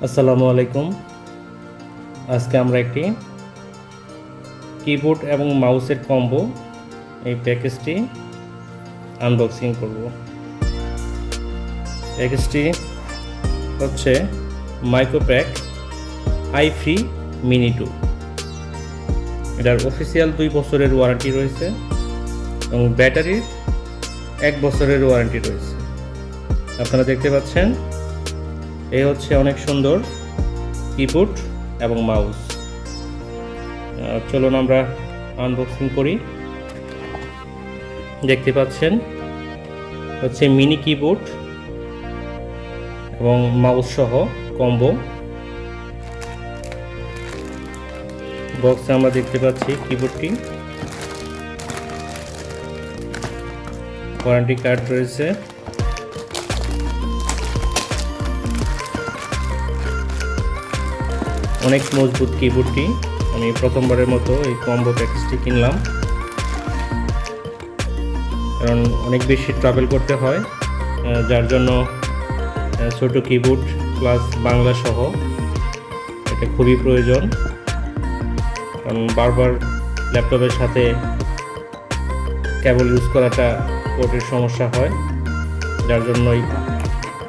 আসসালামু আলাইকুম। আজকে আমরা একটি কিবোর্ড এবং মাউসের কম্বো এই প্যাকেজটি আনবক্সিং করব। প্যাকেজটি হচ্ছে মাইক্রোপ্যাক iFREE মিনি 2। এটার অফিসিয়াল 2 বছরের ওয়ারেন্টি রয়েছে এবং ব্যাটারির 1 বছরের ওয়ারেন্টি রয়েছে। আপনারা দেখতে পাচ্ছেন এই হচ্ছে অনেক সুন্দর কিবোর্ড এবং মাউস। চলুন আমরা আনবক্সিং করি। দেখতে পাচ্ছেন হচ্ছে মিনি কিবোর্ড এবং মাউস সহ কম্বো। বক্সে আমরা দেখতে পাচ্ছি কিবোর্ডটি, ওয়ারেন্টি কার্ড রয়েছে, অনেক মজবুত কিবোর্ডটি। আমি প্রথমবারের মতো এই কম্বো প্যাকেজটি কিনলাম, কারণ অনেক বেশি ট্রাভেল করতে হয়, যার জন্য ছোট কিবোর্ড প্লাস বাংলা সহ এটা খুবই প্রয়োজন। কারণ বারবার ল্যাপটপের সাথে কেবল ইউজ করাটা পোর্টের সমস্যা হয়, যার জন্যই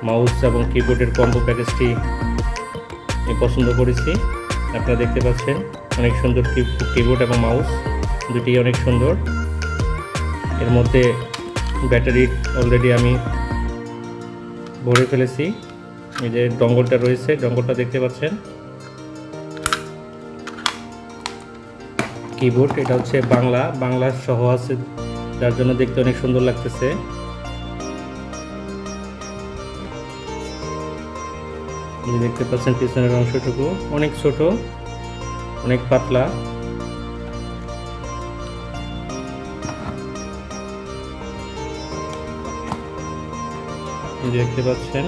মাউস এবং কিবোর্ডের কম্বো প্যাকেজটি আমি পছন্দ করেছি। আপনারা দেখতে পাচ্ছেন অনেক সুন্দর কিবোর্ড এবং মাউস, দুটি অনেক সুন্দর। এর মধ্যে ব্যাটারি অলরেডি আমি ভরে ফেলেছি। এই যে ডঙ্গলটা রয়েছে, ডঙ্গলটা দেখতে পাচ্ছেন। কিবোর্ড এটা হচ্ছে বাংলা সহ আছে, যার জন্য দেখতে অনেক সুন্দর লাগতেছে। দেখতে পাচ্ছেন পিছনের অংশটুকু অনেক ছোট, অনেক পাতলা। দেখতে পাচ্ছেন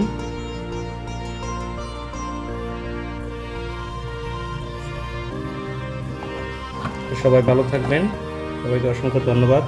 সবাই ভালো থাকবেন, সবাইকে অসংখ্য ধন্যবাদ।